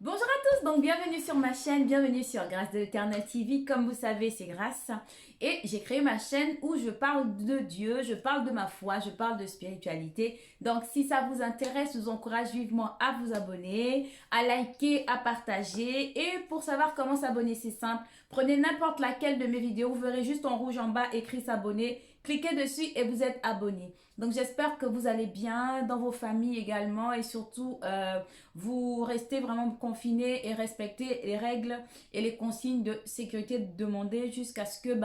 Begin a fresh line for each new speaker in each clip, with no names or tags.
Bonjour à tous, donc bienvenue sur ma chaîne, bienvenue sur Grâce de l'Éternel TV. Comme vous savez, c'est Grâce. Et j'ai créé ma chaîne où je parle de Dieu, je parle de ma foi, je parle de spiritualité. Donc si ça vous intéresse, je vous encourage vivement à vous abonner, à liker, à partager. Et pour savoir comment s'abonner, c'est simple. Prenez n'importe laquelle de mes vidéos, vous verrez juste en rouge en bas écrit s'abonner. Cliquez dessus et vous êtes abonné. Donc j'espère que vous allez bien dans vos familles également et surtout vous restez vraiment confinés et respectez les règles et les consignes de sécurité demandées jusqu'à ce que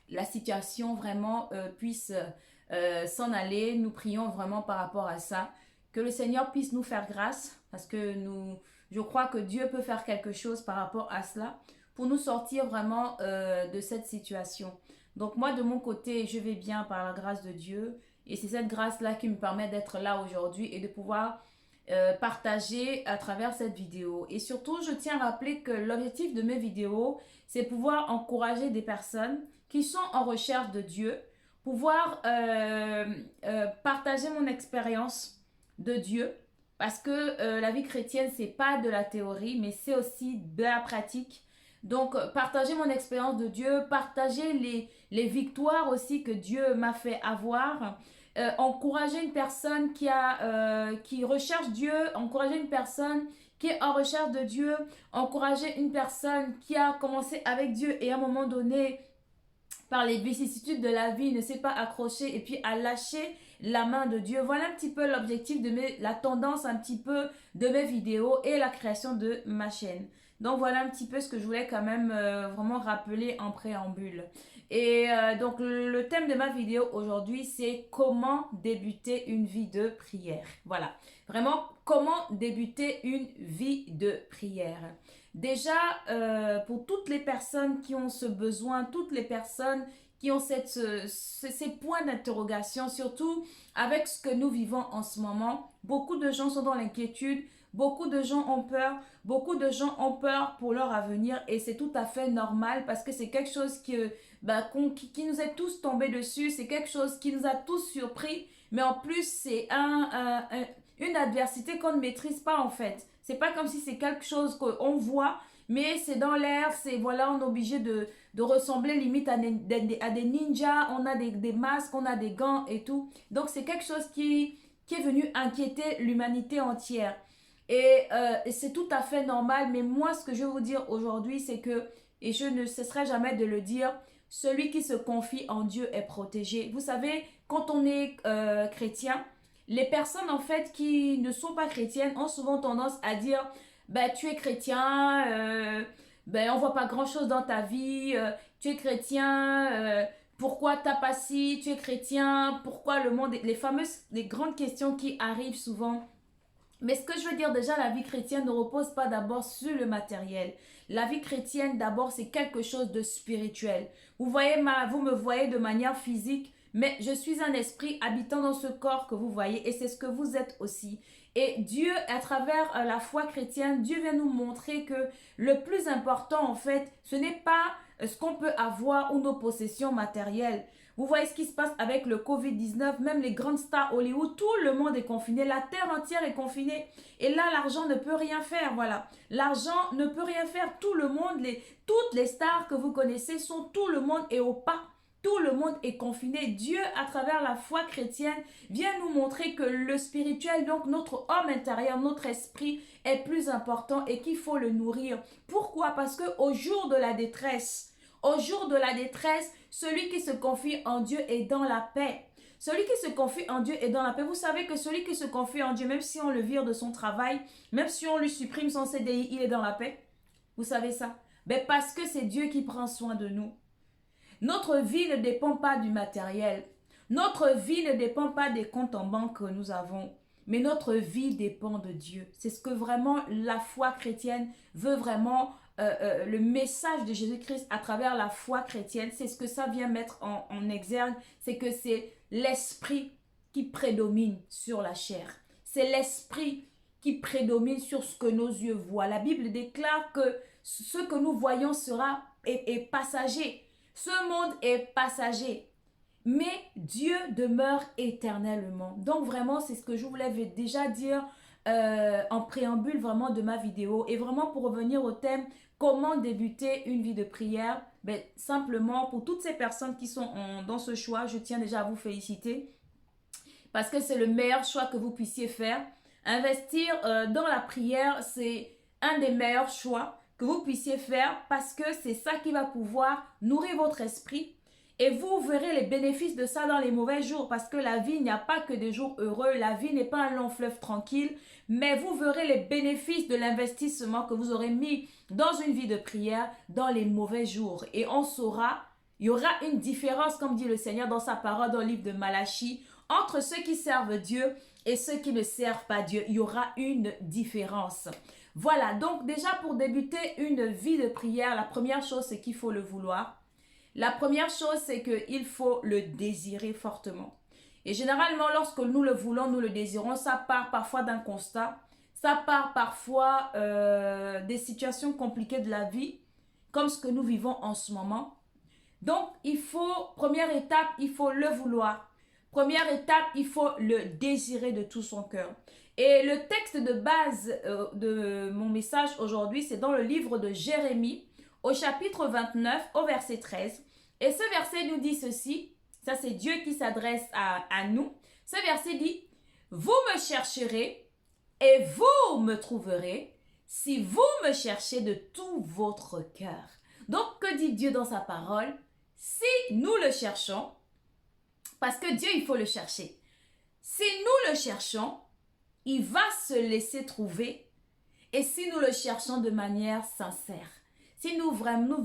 la situation vraiment puisse s'en aller. Nous prions vraiment par rapport à ça. Que le Seigneur puisse nous faire grâce parce que je crois que Dieu peut faire quelque chose par rapport à cela pour nous sortir vraiment de cette situation. Donc moi de mon côté, je vais bien par la grâce de Dieu et c'est cette grâce-là qui me permet d'être là aujourd'hui et de pouvoir partager à travers cette vidéo. Et surtout, je tiens à rappeler que l'objectif de mes vidéos, c'est pouvoir encourager des personnes qui sont en recherche de Dieu, pouvoir partager mon expérience de Dieu, parce que la vie chrétienne, c'est pas de la théorie, mais c'est aussi de la pratique. Donc, partager mon expérience de Dieu, partager les victoires aussi que Dieu m'a fait avoir, encourager une personne qui recherche Dieu, encourager une personne qui est en recherche de Dieu, encourager une personne qui a commencé avec Dieu et à un moment donné, par les vicissitudes de la vie, ne s'est pas accroché et puis a lâché la main de Dieu. Voilà un petit peu l'objectif la tendance un petit peu de mes vidéos et la création de ma chaîne. Donc voilà un petit peu ce que je voulais quand même vraiment rappeler en préambule. Et donc le thème de ma vidéo aujourd'hui, c'est comment débuter une vie de prière. Voilà, vraiment comment débuter une vie de prière. Déjà, pour toutes les personnes qui ont ce besoin, toutes les personnes qui ont ces points d'interrogation, surtout avec ce que nous vivons en ce moment, beaucoup de gens sont dans l'inquiétude, beaucoup de gens ont peur, beaucoup de gens ont peur pour leur avenir et c'est tout à fait normal parce que c'est quelque chose qui nous est tous tombé dessus, c'est quelque chose qui nous a tous surpris, mais en plus c'est une adversité qu'on ne maîtrise pas en fait. C'est pas comme si c'est quelque chose qu'on voit, mais c'est dans l'air, c'est voilà, on est obligé de ressembler limite à des ninjas, on a des masques, on a des gants et tout. Donc c'est quelque chose qui est venu inquiéter l'humanité entière. Et c'est tout à fait normal, mais moi ce que je veux vous dire aujourd'hui, c'est que, et je ne cesserai jamais de le dire, celui qui se confie en Dieu est protégé. Vous savez, quand on est chrétien, les personnes en fait qui ne sont pas chrétiennes ont souvent tendance à dire ben tu es chrétien, ben on voit pas grand chose dans ta vie, tu es chrétien, pourquoi t'as pas ci, tu es chrétien, pourquoi le monde, les grandes questions qui arrivent souvent. Mais ce que je veux dire déjà, la vie chrétienne ne repose pas d'abord sur le matériel. La vie chrétienne d'abord c'est quelque chose de spirituel. Vous me voyez de manière physique, mais je suis un esprit habitant dans ce corps que vous voyez et c'est ce que vous êtes aussi. Et Dieu, à travers la foi chrétienne, Dieu vient nous montrer que le plus important en fait, ce n'est pas ce qu'on peut avoir ou nos possessions matérielles. Vous voyez ce qui se passe avec le Covid-19, même les grandes stars Hollywood, tout le monde est confiné, la terre entière est confinée. Et là, l'argent ne peut rien faire, voilà. L'argent ne peut rien faire. Tout le monde, toutes les stars que vous connaissez tout le monde est au pas. Tout le monde est confiné. Dieu, à travers la foi chrétienne, vient nous montrer que le spirituel, donc notre homme intérieur, notre esprit, est plus important et qu'il faut le nourrir. Pourquoi? Parce qu'au jour de la détresse, celui qui se confie en Dieu est dans la paix. Celui qui se confie en Dieu est dans la paix. Vous savez que celui qui se confie en Dieu, même si on le vire de son travail, même si on lui supprime son CDI, il est dans la paix. Vous savez ça? Ben parce que c'est Dieu qui prend soin de nous. Notre vie ne dépend pas du matériel. Notre vie ne dépend pas des comptes en banque que nous avons. Mais notre vie dépend de Dieu. C'est ce que vraiment la foi chrétienne veut vraiment, le message de Jésus-Christ à travers la foi chrétienne. C'est ce que ça vient mettre en exergue. C'est que c'est l'esprit qui prédomine sur la chair. C'est l'esprit qui prédomine sur ce que nos yeux voient. La Bible déclare que ce que nous voyons est passager. Ce monde est passager. Mais Dieu demeure éternellement. Donc vraiment, c'est ce que je voulais déjà dire en préambule vraiment de ma vidéo. Et vraiment pour revenir au thème, comment débuter une vie de prière, ben, simplement pour toutes ces personnes qui sont dans ce choix, je tiens déjà à vous féliciter parce que c'est le meilleur choix que vous puissiez faire. Investir dans la prière, c'est un des meilleurs choix que vous puissiez faire parce que c'est ça qui va pouvoir nourrir votre esprit. Et vous verrez les bénéfices de ça dans les mauvais jours parce que la vie, il n'y a pas que des jours heureux. La vie n'est pas un long fleuve tranquille, mais vous verrez les bénéfices de l'investissement que vous aurez mis dans une vie de prière dans les mauvais jours. Et on saura, il y aura une différence, comme dit le Seigneur dans sa parole dans le livre de Malachie, entre ceux qui servent Dieu et ceux qui ne servent pas Dieu. Il y aura une différence. Voilà, donc déjà pour débuter une vie de prière, la première chose, c'est qu'il faut le vouloir. La première chose, c'est qu'il faut le désirer fortement. Et généralement, lorsque nous le voulons, nous le désirons, ça part parfois d'un constat, ça part parfois des situations compliquées de la vie, comme ce que nous vivons en ce moment. Donc, première étape, il faut le vouloir. Première étape, il faut le désirer de tout son cœur. Et le texte de base de mon message aujourd'hui, c'est dans le livre de Jérémie, au chapitre 29, au verset 13. Et ce verset nous dit ceci, ça c'est Dieu qui s'adresse à nous. Ce verset dit, « Vous me chercherez et vous me trouverez si vous me cherchez de tout votre cœur. » Donc, que dit Dieu dans sa parole? Si nous le cherchons, parce que Dieu, il faut le chercher. Si nous le cherchons, il va se laisser trouver. Et si nous le cherchons de manière sincère, si nous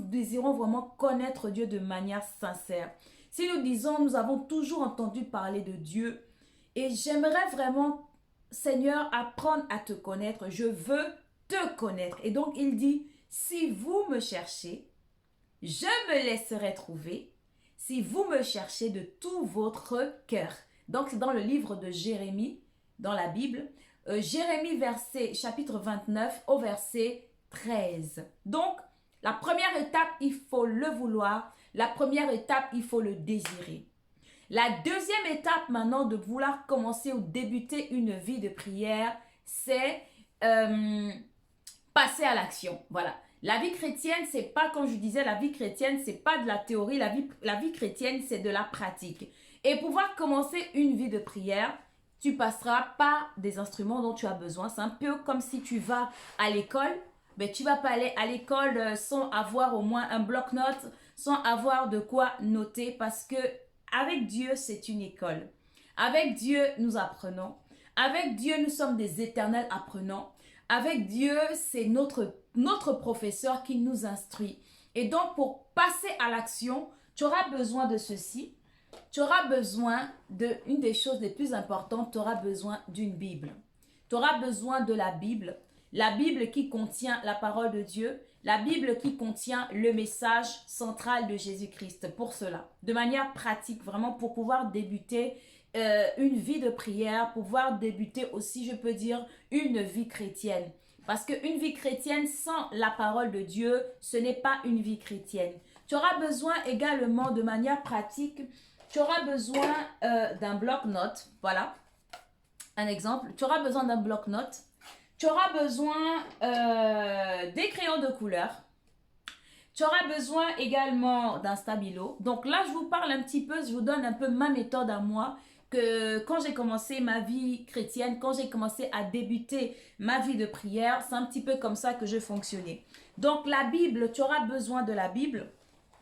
désirons vraiment connaître Dieu de manière sincère, si nous disons, nous avons toujours entendu parler de Dieu, et j'aimerais vraiment, Seigneur, apprendre à te connaître, je veux te connaître. Et donc, il dit, si vous me cherchez, je me laisserai trouver, si vous me cherchez de tout votre cœur. Donc, c'est dans le livre de Jérémie, dans la Bible, Jérémie chapitre 29 au verset 13. Donc, la première étape, il faut le vouloir. La première étape, il faut le désirer. La deuxième étape maintenant de vouloir commencer ou débuter une vie de prière, c'est passer à l'action. Voilà. La vie chrétienne, c'est pas, comme je disais, la vie chrétienne, c'est pas de la théorie. La vie chrétienne, c'est de la pratique. Et pour pouvoir commencer une vie de prière, tu passeras par des instruments dont tu as besoin. C'est un peu comme si tu vas à l'école, mais tu vas pas aller à l'école sans avoir au moins un bloc-notes, sans avoir de quoi noter, parce que avec Dieu, c'est une école. Avec Dieu, nous apprenons. Avec Dieu, nous sommes des éternels apprenants. Avec Dieu, c'est notre professeur qui nous instruit. Et donc, pour passer à l'action, tu auras besoin de ceci. Tu auras besoin une des choses les plus importantes, tu auras besoin d'une Bible. Tu auras besoin de la Bible qui contient la parole de Dieu, la Bible qui contient le message central de Jésus-Christ. Pour cela, de manière pratique, vraiment pour pouvoir débuter une vie de prière, pouvoir débuter aussi, je peux dire, une vie chrétienne. Parce qu'une vie chrétienne sans la parole de Dieu, ce n'est pas une vie chrétienne. Tu auras besoin également de manière pratique, tu auras besoin d'un bloc-notes, voilà, un exemple. Tu auras besoin d'un bloc-notes. Tu auras besoin des crayons de couleur. Tu auras besoin également d'un stabilo. Donc là, je vous parle un petit peu, je vous donne un peu ma méthode à moi, que quand j'ai commencé ma vie chrétienne, quand j'ai commencé à débuter ma vie de prière, c'est un petit peu comme ça que je fonctionnais. Donc la Bible, tu auras besoin de la Bible.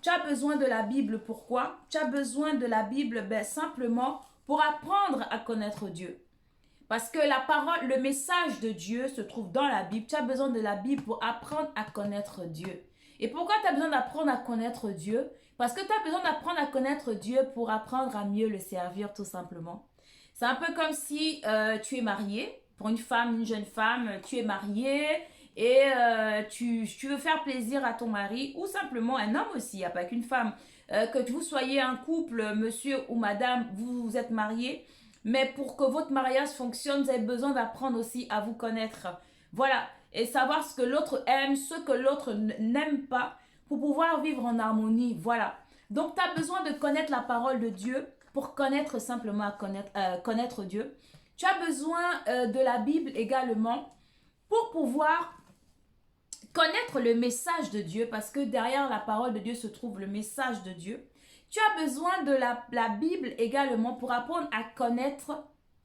Tu as besoin de la Bible, pourquoi? Tu as besoin de la Bible simplement pour apprendre à connaître Dieu. Parce que la parole, le message de Dieu se trouve dans la Bible. Tu as besoin de la Bible pour apprendre à connaître Dieu. Et pourquoi tu as besoin d'apprendre à connaître Dieu? Parce que tu as besoin d'apprendre à connaître Dieu pour apprendre à mieux le servir, tout simplement. C'est un peu comme si tu es marié. Pour une femme, une jeune femme, tu es mariée et tu veux faire plaisir à ton mari ou simplement un homme aussi, il n'y a pas qu'une femme. Que vous soyez un couple, monsieur ou madame, vous êtes mariés. Mais pour que votre mariage fonctionne, vous avez besoin d'apprendre aussi à vous connaître. Voilà. Et savoir ce que l'autre aime, ce que l'autre n'aime pas, pour pouvoir vivre en harmonie. Voilà. Donc, tu as besoin de connaître la parole de Dieu pour connaître simplement connaître Dieu. Tu as besoin de la Bible également pour pouvoir connaître le message de Dieu, parce que derrière la parole de Dieu se trouve le message de Dieu. Tu as besoin de la Bible également pour apprendre à connaître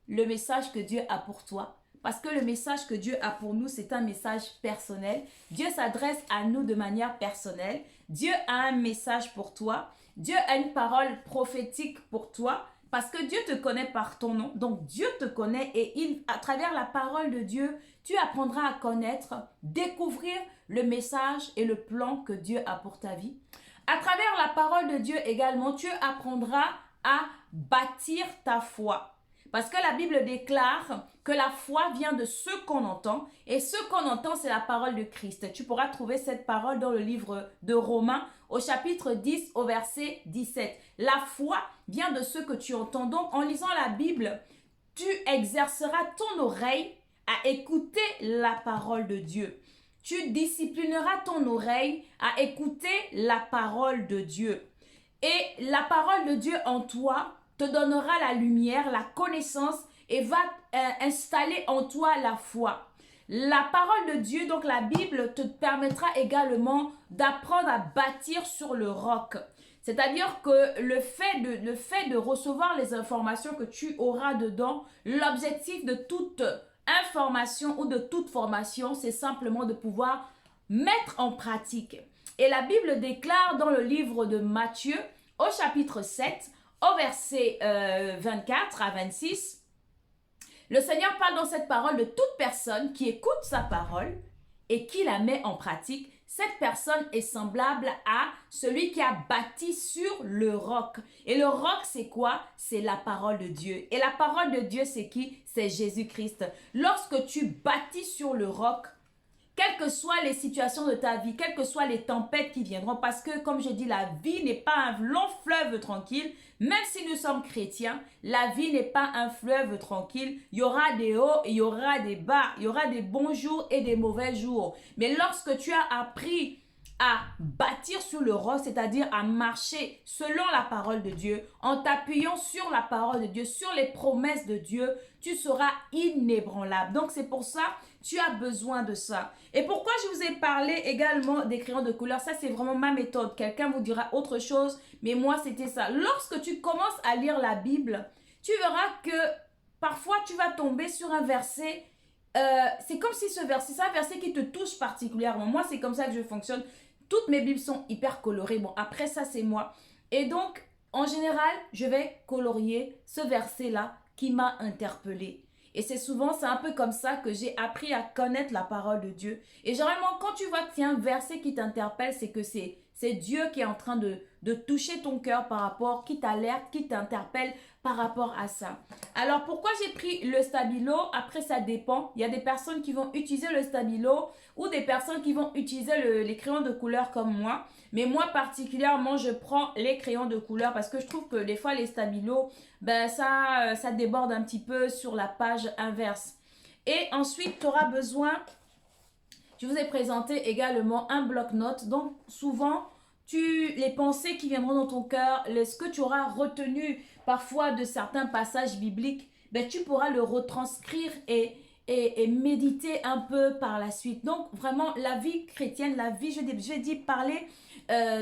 le message que Dieu a pour toi. Parce que le message que Dieu a pour nous, c'est un message personnel. Dieu s'adresse à nous de manière personnelle. Dieu a un message pour toi. Dieu a une parole prophétique pour toi. Parce que Dieu te connaît par ton nom. Donc Dieu te connaît et à travers la parole de Dieu, tu apprendras à connaître, découvrir le message et le plan que Dieu a pour ta vie. À travers la parole de Dieu également, tu apprendras à bâtir ta foi. Parce que la Bible déclare que la foi vient de ce qu'on entend. Et ce qu'on entend, c'est la parole de Christ. Tu pourras trouver cette parole dans le livre de Romains au chapitre 10 au verset 17. La foi vient de ce que tu entends. Donc, en lisant la Bible, tu exerceras ton oreille à écouter la parole de Dieu. Tu disciplineras ton oreille à écouter la parole de Dieu. Et la parole de Dieu en toi te donnera la lumière, la connaissance et va installer en toi la foi. La parole de Dieu, donc la Bible, te permettra également d'apprendre à bâtir sur le roc. C'est-à-dire que le fait de recevoir les informations que tu auras dedans, l'objectif de toute information ou de toute formation, c'est simplement de pouvoir mettre en pratique. Et la Bible déclare dans le livre de Matthieu, au chapitre 7, au verset 24 à 26, le Seigneur parle dans cette parole de toute personne qui écoute sa parole et qui la met en pratique. Cette personne est semblable à celui qui a bâti sur le roc. Et le roc, c'est quoi? C'est la parole de Dieu. Et la parole de Dieu, c'est qui? C'est Jésus-Christ. Lorsque tu bâtis sur le roc, quelles que soient les situations de ta vie, quelles que soient les tempêtes qui viendront, parce que, comme je dis, la vie n'est pas un long fleuve tranquille. Même si nous sommes chrétiens, la vie n'est pas un fleuve tranquille. Il y aura des hauts, il y aura des bas, il y aura des bons jours et des mauvais jours. Mais lorsque tu as appris à bâtir sur le roc, c'est-à-dire à marcher selon la parole de Dieu, en t'appuyant sur la parole de Dieu, sur les promesses de Dieu, tu seras inébranlable. Donc c'est pour ça tu as besoin de ça. Et pourquoi je vous ai parlé également des crayons de couleur? Ça, c'est vraiment ma méthode. Quelqu'un vous dira autre chose, mais moi, c'était ça. Lorsque tu commences à lire la Bible, tu verras que parfois, tu vas tomber sur un verset. C'est comme si ce verset, c'est un verset qui te touche particulièrement. Moi, c'est comme ça que je fonctionne. Toutes mes Bibles sont hyper colorées. Bon, après ça, c'est moi. Et donc, en général, je vais colorier ce verset-là qui m'a interpellée. Et c'est un peu comme ça que j'ai appris à connaître la parole de Dieu. Et généralement, quand tu vois qu'il y a un verset qui t'interpelle, c'est que c'est Dieu qui est en train de toucher ton cœur par rapport, qui t'alerte, qui t'interpelle par rapport à ça. Alors, pourquoi j'ai pris le stabilo? Après, ça dépend. Il y a des personnes qui vont utiliser le stabilo ou des personnes qui vont utiliser les crayons de couleur comme moi. Mais moi, particulièrement, je prends les crayons de couleur parce que je trouve que des fois, les stabilos, ben, ça déborde un petit peu sur la page inverse. Et ensuite, tu auras besoin, je vous ai présenté également un bloc-notes. Donc, souvent, les pensées qui viendront dans ton cœur, ce que tu auras retenu parfois de certains passages bibliques, ben, tu pourras le retranscrire et méditer un peu par la suite. Donc, vraiment, la vie chrétienne, la vie, je dis parler,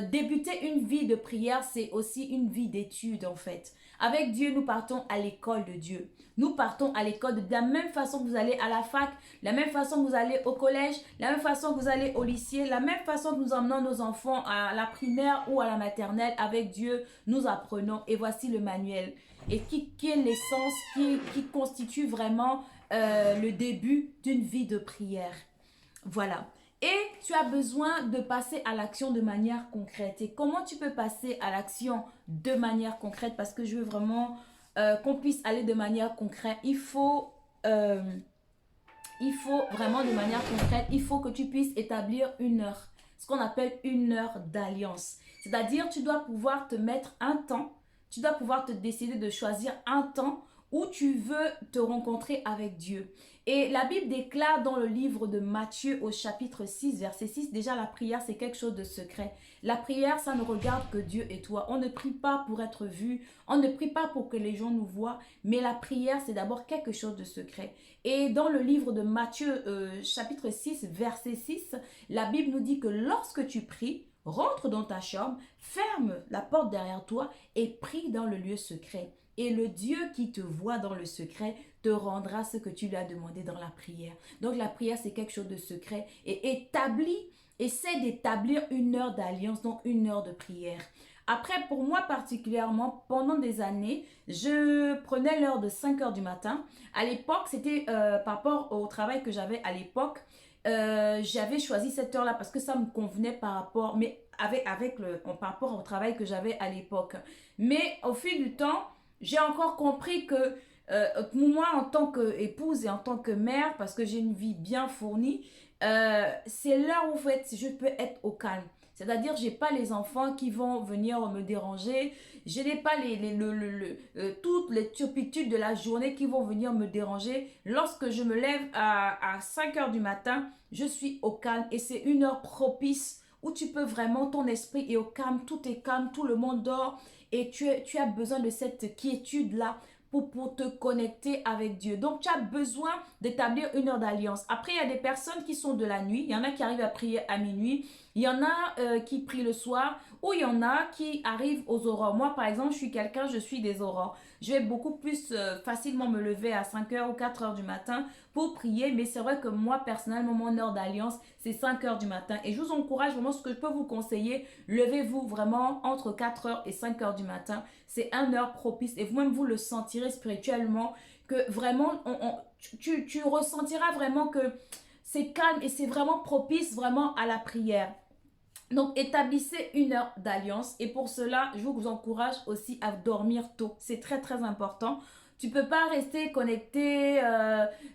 débuter une vie de prière, c'est aussi une vie d'étude en fait. Avec Dieu, nous partons à l'école de Dieu. Nous partons à l'école de la même façon que vous allez à la fac, la même façon que vous allez au collège, la même façon que vous allez au lycée, la même façon que nous emmenons nos enfants à la primaire ou à la maternelle. Avec Dieu, nous apprenons. Et voici le manuel. Et qui est l'essence, qui constitue vraiment le début d'une vie de prière. Voilà. Et tu as besoin de passer à l'action de manière concrète. Et comment tu peux passer à l'action de manière concrète? Parce que je veux vraiment qu'on puisse aller de manière concrète. Il faut vraiment de manière concrète, il faut que tu puisses établir une heure. Ce qu'on appelle une heure d'alliance. C'est-à-dire, tu dois pouvoir te mettre un temps. Tu dois pouvoir te décider de choisir un temps où tu veux te rencontrer avec Dieu. Et la Bible déclare dans le livre de Matthieu au chapitre 6, verset 6, déjà la prière c'est quelque chose de secret. La prière ça ne regarde que Dieu et toi. On ne prie pas pour être vu, on ne prie pas pour que les gens nous voient, mais la prière c'est d'abord quelque chose de secret. Et dans le livre de Matthieu chapitre 6, verset 6, la Bible nous dit que lorsque tu pries, rentre dans ta chambre, ferme la porte derrière toi et prie dans le lieu secret. Et le Dieu qui te voit dans le secret te rendra ce que tu lui as demandé dans la prière. Donc la prière, c'est quelque chose de secret. Et essaie d'établir une heure d'alliance, donc une heure de prière. Après, pour moi particulièrement, pendant des années, je prenais l'heure de 5 heures du matin. À l'époque, c'était par rapport au travail que j'avais à l'époque. J'avais choisi cette heure-là parce que ça me convenait par rapport, mais par rapport au travail que j'avais à l'époque. Mais au fil du temps, j'ai encore compris que moi, en tant qu'épouse et en tant que mère, parce que j'ai une vie bien fournie, c'est l'heure où en fait, je peux être au calme. C'est-à-dire, j'ai pas les enfants qui vont venir me déranger. Je n'ai pas toutes les turpitudes de la journée qui vont venir me déranger. Lorsque je me lève à 5 heures du matin, je suis au calme et c'est une heure propice où tu peux vraiment, ton esprit est au calme, tout est calme, tout le monde dort et tu as besoin de cette quiétude-là pour te connecter avec Dieu. Donc, tu as besoin d'établir une heure d'alliance. Après, il y a des personnes qui sont de la nuit. Il y en a qui arrivent à prier à minuit. Il y en a qui prient le soir. Ou il y en a qui arrivent aux aurores. Moi, par exemple, je suis des aurores. Je vais beaucoup plus facilement me lever à 5 heures ou 4 heures du matin pour prier. Mais c'est vrai que moi, personnellement, mon heure d'alliance, c'est 5 heures du matin. Et je vous encourage vraiment, ce que je peux vous conseiller, levez-vous vraiment entre 4 heures et 5 heures du matin. C'est une heure propice et vous-même, vous le sentirez spirituellement que vraiment, tu ressentiras vraiment que c'est calme et c'est vraiment propice vraiment à la prière. Donc, établissez une heure d'alliance et pour cela, je vous encourage aussi à dormir tôt. C'est très, très important. Tu ne peux pas rester connecté,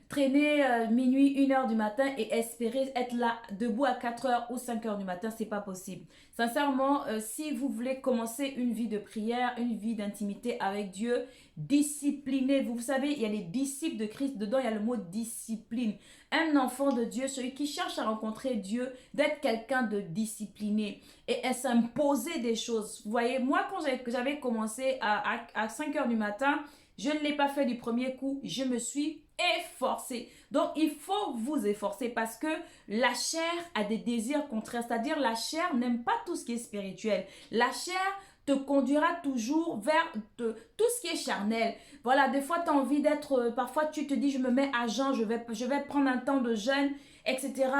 traîner minuit, 1 heure du matin et espérer être là debout à 4 heures ou 5 heures du matin. C'est pas possible. Sincèrement, si vous voulez commencer une vie de prière, une vie d'intimité avec Dieu, disciplinez-vous. Vous savez, il y a les disciples de Christ. Dedans, il y a le mot discipline. Un enfant de Dieu, celui qui cherche à rencontrer Dieu, d'être quelqu'un de discipliné et à s'imposer des choses. Vous voyez, moi, quand j'avais commencé à 5 heures du matin, je ne l'ai pas fait du premier coup. Je me suis efforcée. Donc, il faut vous efforcer parce que la chair a des désirs contraires. C'est-à-dire, la chair n'aime pas tout ce qui est spirituel. La chair te conduira toujours vers tout ce qui est charnel. Voilà, des fois, tu as envie d'être... parfois, tu te dis, je me mets à jeun, je vais prendre un temps de jeûne, etc.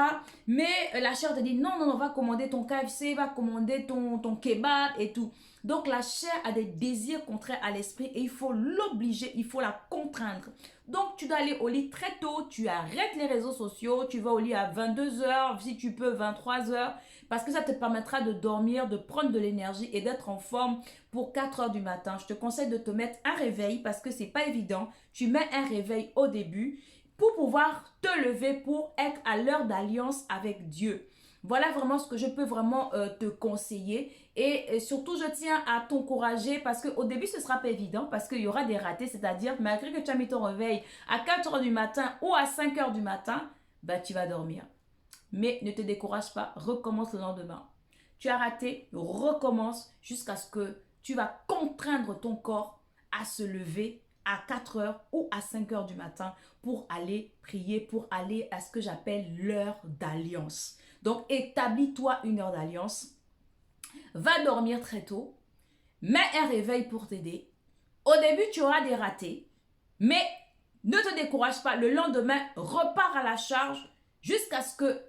Mais la chair te dit, non, non, non, va commander ton KFC, va commander ton kebab et tout. Donc, la chair a des désirs contraires à l'esprit et il faut l'obliger, il faut la contraindre. Donc, tu dois aller au lit très tôt, tu arrêtes les réseaux sociaux, tu vas au lit à 22 heures, si tu peux 23 heures, parce que ça te permettra de dormir, de prendre de l'énergie et d'être en forme pour 4 heures du matin. Je te conseille de te mettre un réveil parce que c'est pas évident. Tu mets un réveil au début pour pouvoir te lever pour être à l'heure d'alliance avec Dieu. Voilà vraiment ce que je peux vraiment te conseiller. Et surtout, je tiens à t'encourager parce qu'au début, ce ne sera pas évident parce qu'il y aura des ratés. C'est-à-dire, malgré que tu as mis ton réveil à 4 heures du matin ou à 5 heures du matin, bah, tu vas dormir. Mais ne te décourage pas, recommence le lendemain. Tu as raté, recommence jusqu'à ce que tu vas contraindre ton corps à se lever à 4 heures ou à 5 heures du matin pour aller prier, pour aller à ce que j'appelle l'heure d'alliance. Donc, établis-toi une heure d'alliance. Va dormir très tôt. Mets un réveil pour t'aider. Au début, tu auras des ratés. Mais ne te décourage pas. Le lendemain, repars à la charge jusqu'à ce que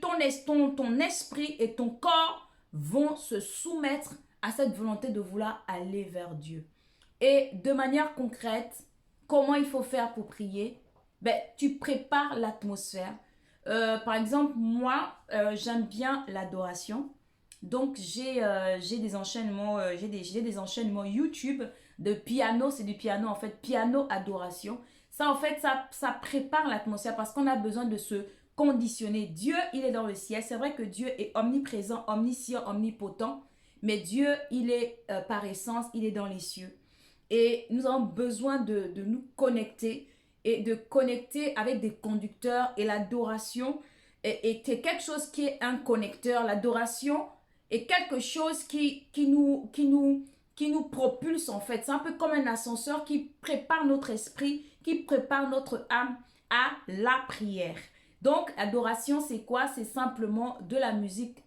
ton esprit et ton corps vont se soumettre à cette volonté de vouloir aller vers Dieu. Et de manière concrète, comment il faut faire pour prier? Ben, tu prépares l'atmosphère. Par exemple, moi, j'aime bien l'adoration. Donc, j'ai des enchaînements, j'ai des enchaînements YouTube de piano. C'est du piano, en fait, piano adoration. Ça, en fait, ça prépare l'atmosphère parce qu'on a besoin de se conditionner. Dieu, il est dans le ciel. C'est vrai que Dieu est omniprésent, omniscient, omnipotent. Mais Dieu, il est par essence, il est dans les cieux. Et nous avons besoin de nous connecter et de connecter avec des conducteurs. Et l'adoration est quelque chose qui est un connecteur. L'adoration est quelque chose qui nous propulse en fait. C'est un peu comme un ascenseur qui prépare notre esprit, qui prépare notre âme à la prière. Donc, adoration, c'est quoi? C'est simplement de la musique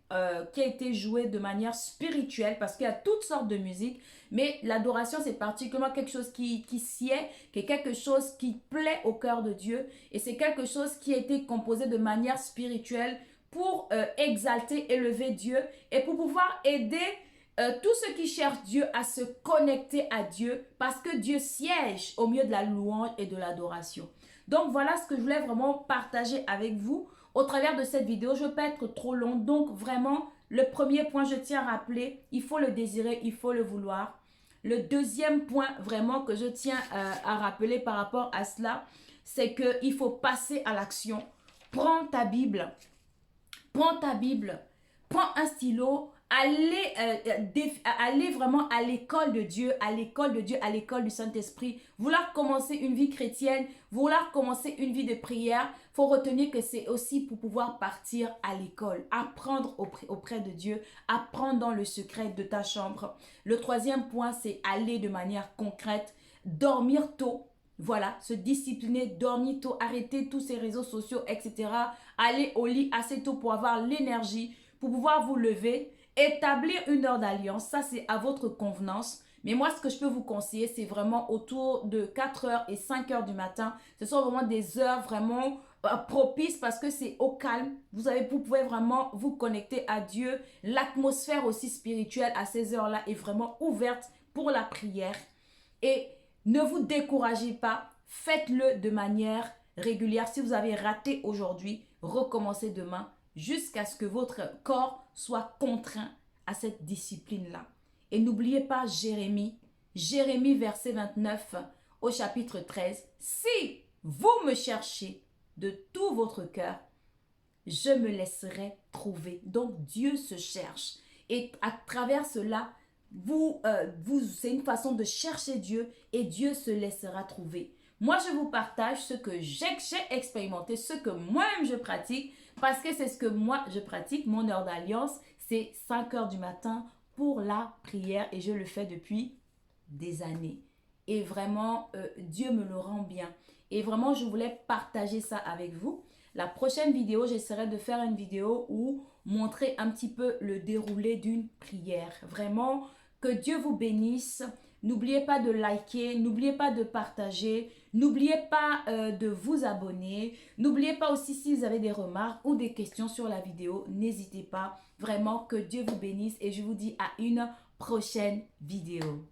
qui a été jouée de manière spirituelle parce qu'il y a toutes sortes de musique. Mais l'adoration, c'est particulièrement quelque chose qui sied, qui est quelque chose qui plaît au cœur de Dieu. Et c'est quelque chose qui a été composé de manière spirituelle pour exalter, élever Dieu et pour pouvoir aider tous ceux qui cherchent Dieu à se connecter à Dieu parce que Dieu siège au milieu de la louange et de l'adoration. Donc voilà ce que je voulais vraiment partager avec vous au travers de cette vidéo. Je ne veux pas être trop long. Donc vraiment, le premier point, je tiens à rappeler, il faut le désirer, il faut le vouloir. Le deuxième point vraiment que je tiens à rappeler par rapport à cela, c'est qu'il faut passer à l'action. Prends ta Bible, prends un stylo, allez vraiment à l'école de Dieu, à l'école du Saint-Esprit. Vouloir commencer une vie chrétienne, vouloir commencer une vie de prière, il faut retenir que c'est aussi pour pouvoir partir à l'école, apprendre auprès de Dieu, apprendre dans le secret de ta chambre. Le troisième point, c'est aller de manière concrète, dormir tôt. Voilà, se discipliner, dormir tôt, arrêter tous ces réseaux sociaux, etc. Aller au lit assez tôt pour avoir l'énergie, pour pouvoir vous lever. Établir une heure d'alliance, ça c'est à votre convenance. Mais moi, ce que je peux vous conseiller, c'est vraiment autour de 4h et 5h du matin. Ce sont vraiment des heures vraiment propices parce que c'est au calme. Vous pouvez vraiment vous connecter à Dieu. L'atmosphère aussi spirituelle à ces heures-là est vraiment ouverte pour la prière. Et ne vous découragez pas. Faites-le de manière régulière. Si vous avez raté aujourd'hui, recommencez demain jusqu'à ce que votre corps soit contraint à cette discipline-là. Et n'oubliez pas Jérémie verset 29 au chapitre 13. Si vous me cherchez de tout votre cœur, je me laisserai trouver. Donc Dieu se cherche. Et à travers cela, c'est une façon de chercher Dieu et Dieu se laissera trouver. Moi, je vous partage ce que j'ai expérimenté, ce que moi-même je pratique, parce que c'est ce que moi je pratique. Mon heure d'alliance, c'est 5h du matin pour la prière et je le fais depuis des années. Et vraiment, Dieu me le rend bien. Et vraiment, je voulais partager ça avec vous. La prochaine vidéo, j'essaierai de faire une vidéo où montrer un petit peu le déroulé d'une prière. Vraiment, que Dieu vous bénisse. N'oubliez pas de liker, n'oubliez pas de partager, n'oubliez pas de vous abonner. N'oubliez pas aussi si vous avez des remarques ou des questions sur la vidéo, n'hésitez pas. Vraiment, que Dieu vous bénisse et je vous dis à une prochaine vidéo.